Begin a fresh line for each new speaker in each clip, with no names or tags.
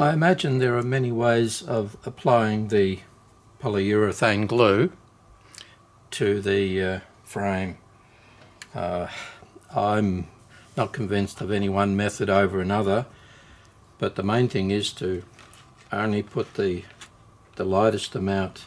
I imagine there are many ways of applying the polyurethane glue to the frame. I'm not convinced of any one method over another, but the main thing is to only put the lightest amount.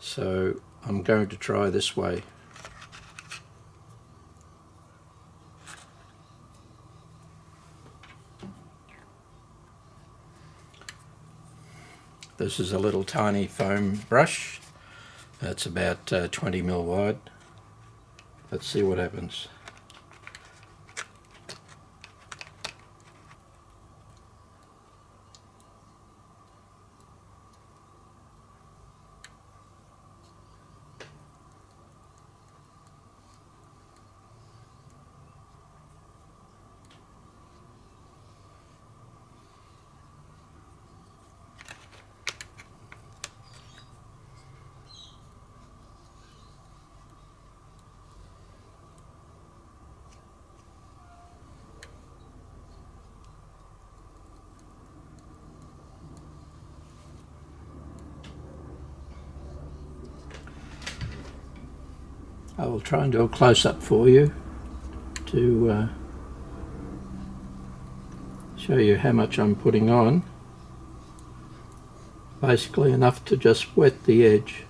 So I'm going to try this way. This is a little tiny foam brush. That's about 20 mil wide. Let's see what happens. I will try and do a close-up for you to show you how much I'm putting on. Basically enough to just wet the edge.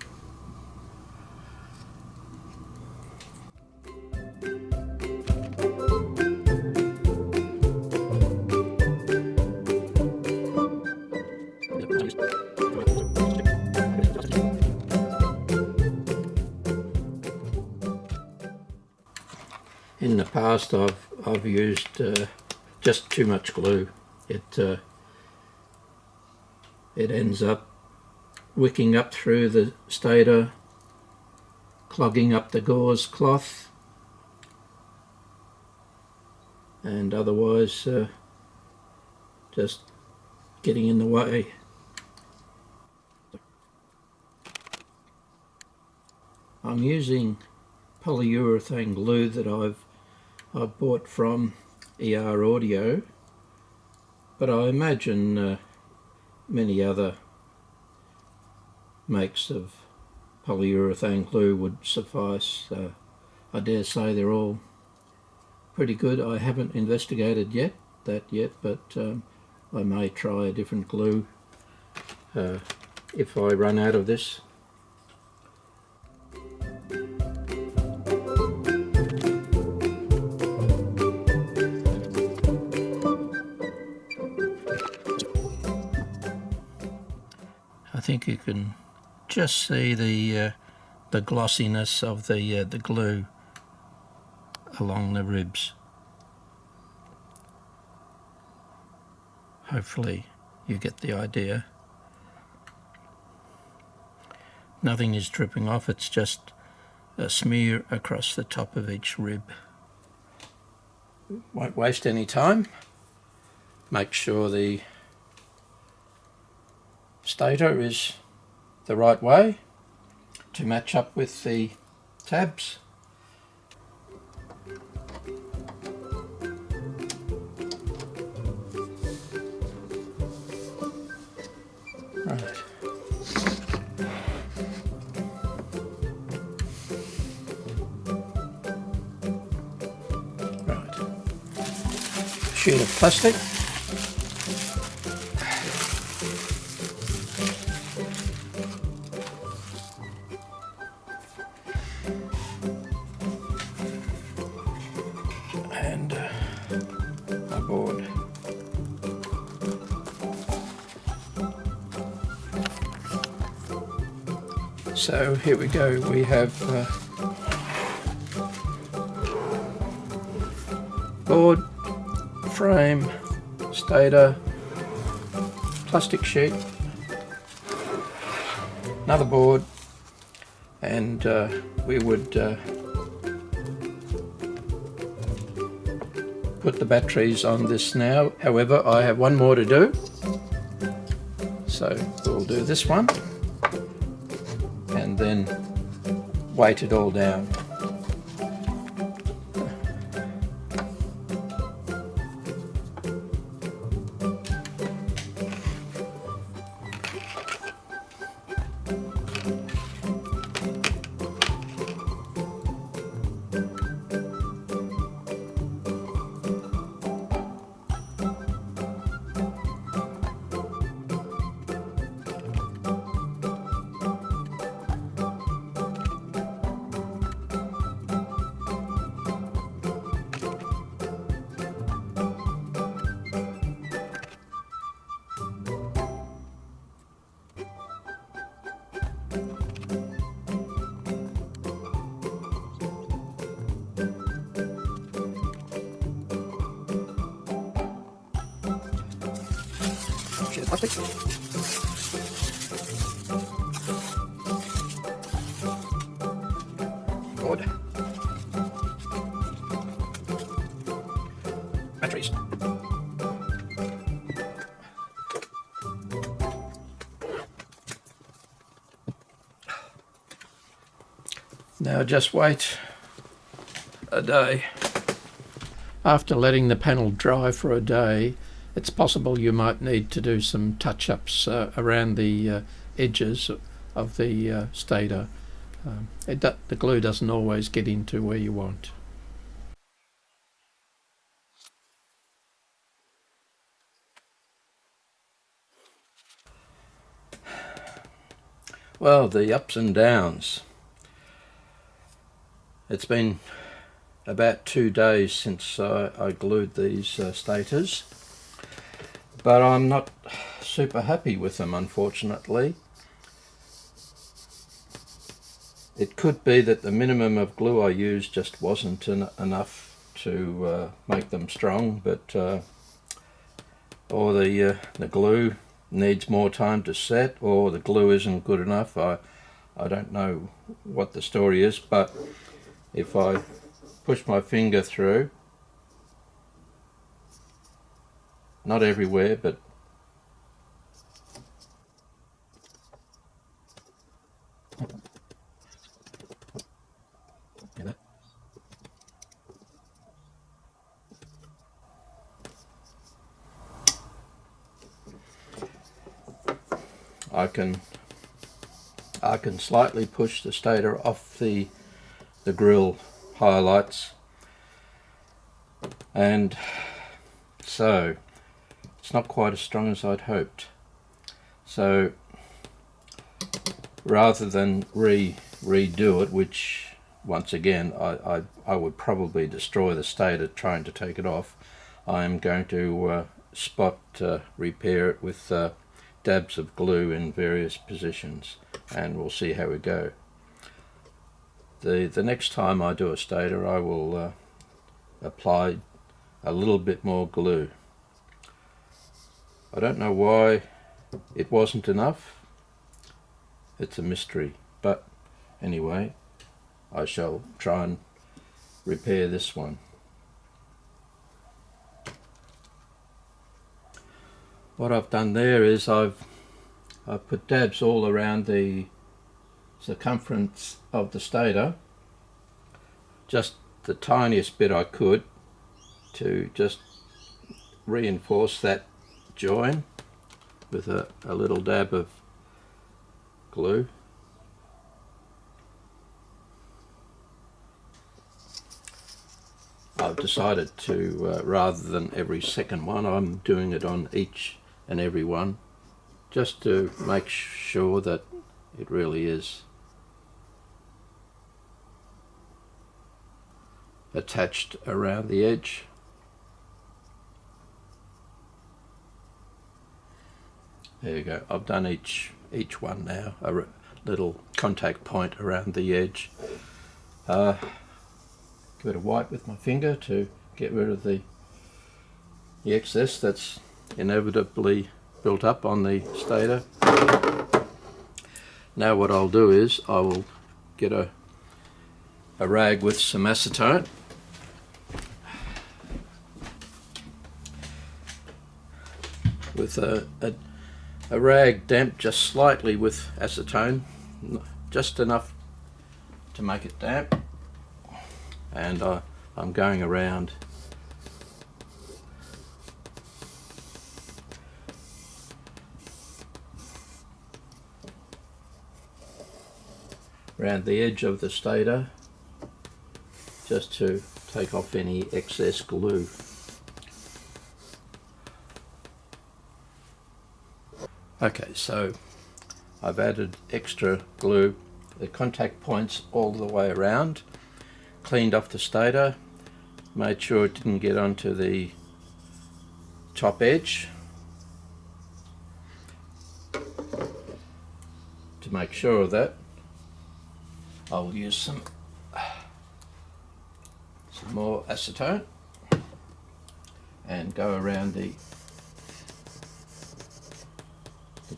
In the past I've used just too much glue. It ends up wicking up through the stator, clogging up the gauze cloth, and otherwise just getting in the way. I'm using polyurethane glue that I've bought from ER Audio, but I imagine many other makes of polyurethane glue would suffice. I dare say they're all pretty good. I haven't investigated that yet, but I may try a different glue if I run out of this. I think you can just see the glossiness of the glue along the ribs. Hopefully you get the idea. Nothing is dripping off, it's just a smear across the top of each rib. Won't waste any time. Make sure the stator is the right way to match up with the tabs. Right. Right. Sheet of plastic. And a board. So here we go, we have board, frame, stator, plastic sheet, another board, and we would put the batteries on this now. However, I have one more to do, so we'll do this one and then weight it all down.
plastic. Good. Batteries.
Now just wait a day. After letting the panel dry for a day, it's possible you might need to do some touch-ups around the edges of the stator. The glue doesn't always get into where you want. Well, the ups and downs. It's been about 2 days since I glued these stators, but I'm not super happy with them, unfortunately. It could be that the minimum of glue I used just wasn't enough to make them strong, but or the glue needs more time to set, or the glue isn't good enough. I don't know what the story is, but if I push my finger through, not everywhere, but I can slightly push the stator off the grill highlights, and so it's not quite as strong as I'd hoped. So rather than redo it, which once again I would probably destroy the stator trying to take it off, I'm going to spot repair it with dabs of glue in various positions, and we'll see how we go. The next time I do a stator, I will apply a little bit more glue. I don't know why it wasn't enough. It's a mystery, but anyway, I shall try and repair this one. What I've done there is I've put dabs all around the circumference of the stator, just the tiniest bit I could, to just reinforce that join with a little dab of glue. I've decided to, rather than every second one, I'm doing it on each and every one, just to make sure that it really is attached around the edge. There you go. I've done each one now, a little contact point around the edge. Give it a wipe with my finger to get rid of the excess that's inevitably built up on the stator. Now what I'll do is I will get a rag with some acetone, with a rag damped just slightly with acetone, just enough to make it damp, and I'm going around the edge of the stator, just to take off any excess glue. Okay, so I've added extra glue, the contact points all the way around, cleaned off the stator, made sure it didn't get onto the top edge. To make sure of that, I'll use some more acetone and go around the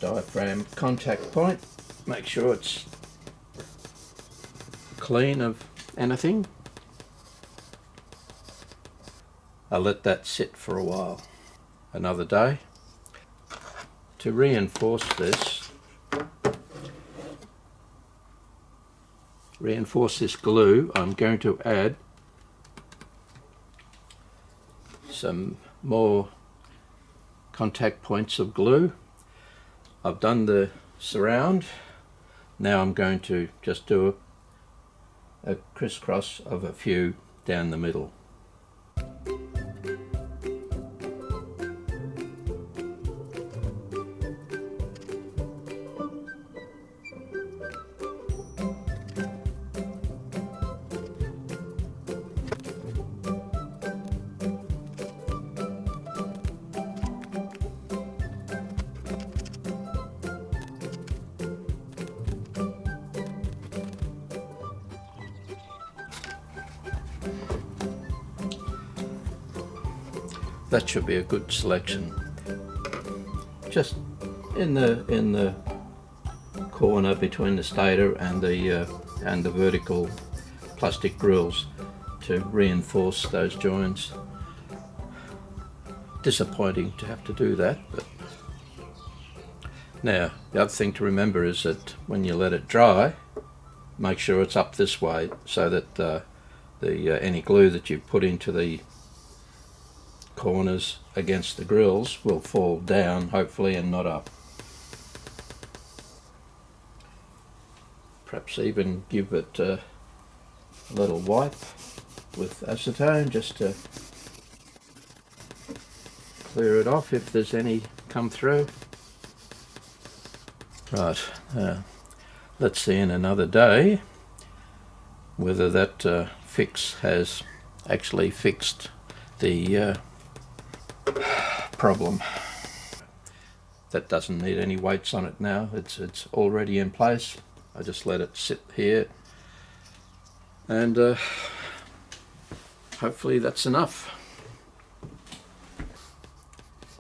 diaphragm contact point. Make sure it's clean of anything. I'll let that sit for a while. Another day. To reinforce this glue, I'm going to add some more contact points of glue. I've done the surround. Now I'm going to just do a crisscross of a few down the middle. That should be a good selection. Just in the corner between the stator and the vertical plastic grills to reinforce those joints. Disappointing to have to do that, but now the other thing to remember is that when you let it dry, make sure it's up this way so that any glue that you put into the corners against the grills will fall down, hopefully, and not up. Perhaps even give it a little wipe with acetone just to clear it off if there's any come through. Right, let's see in another day whether that fix has actually fixed the problem. That doesn't need any weights on it now. It's already in place. I just let it sit here, and hopefully that's enough.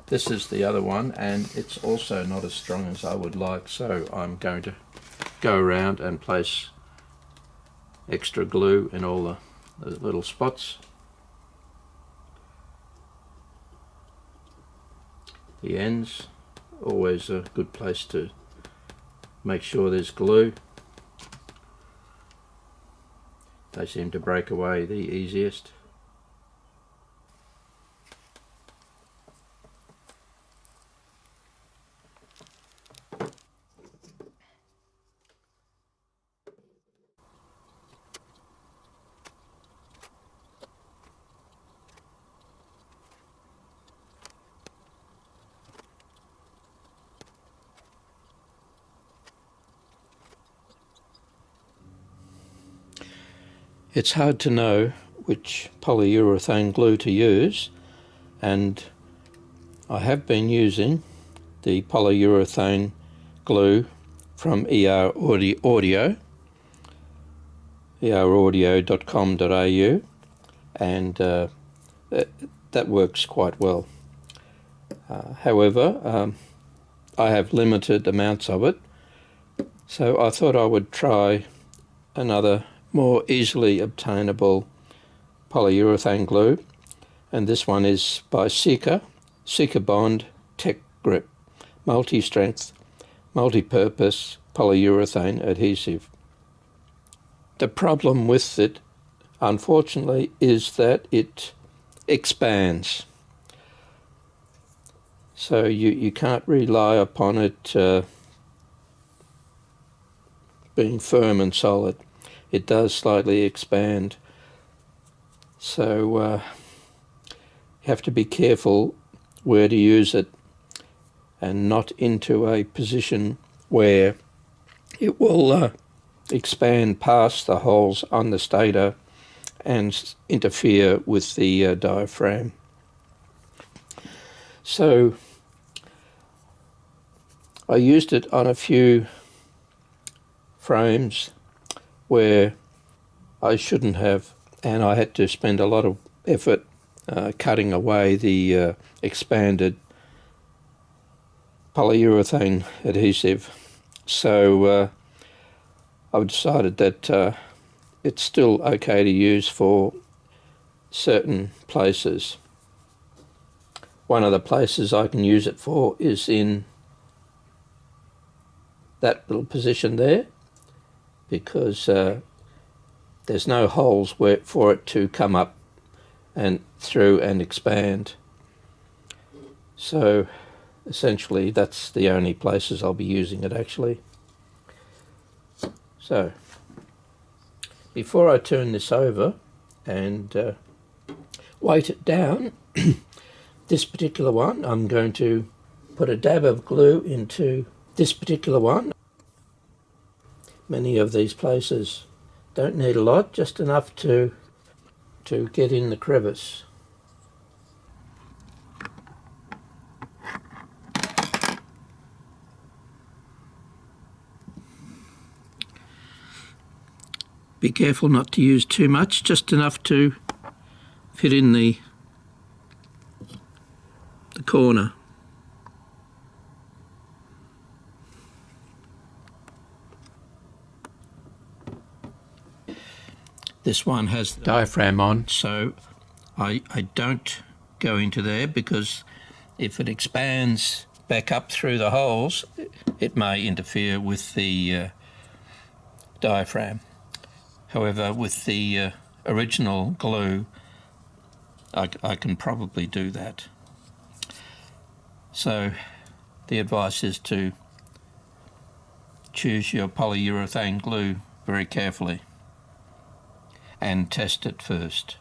This is the other one, and it's also not as strong as I would like, so I'm going to go around and place extra glue in all the little spots. The ends, always a good place to make sure there's glue. They seem to break away the easiest. It's hard to know which polyurethane glue to use, and I have been using the polyurethane glue from eraudio, eraudio.com.au, and that works quite well. However, I have limited amounts of it, so I thought I would try another more easily obtainable polyurethane glue, and this one is by Seeker Bond Tech Grip multi-strength, multi-purpose polyurethane adhesive. The problem with it, unfortunately, is that it expands, so you can't rely upon it being firm and solid. It does slightly expand, so you have to be careful where to use it and not into a position where it will expand past the holes on the stator and interfere with the diaphragm. So I used it on a few frames where I shouldn't have, and I had to spend a lot of effort cutting away the expanded polyurethane adhesive. So I've decided that it's still okay to use for certain places. One of the places I can use it for is in that little position there, because there's no holes for it to come up and through and expand. So essentially that's the only places I'll be using it actually. So before I turn this over and weight it down, this particular one, I'm going to put a dab of glue into this particular one. Many of these places don't need a lot, just enough to get in the crevice. Be careful not to use too much, just enough to fit in the corner. This one has the diaphragm on, so I don't go into there, because if it expands back up through the holes, it may interfere with the diaphragm. However, with the original glue, I can probably do that. So the advice is to choose your polyurethane glue very carefully and test it first.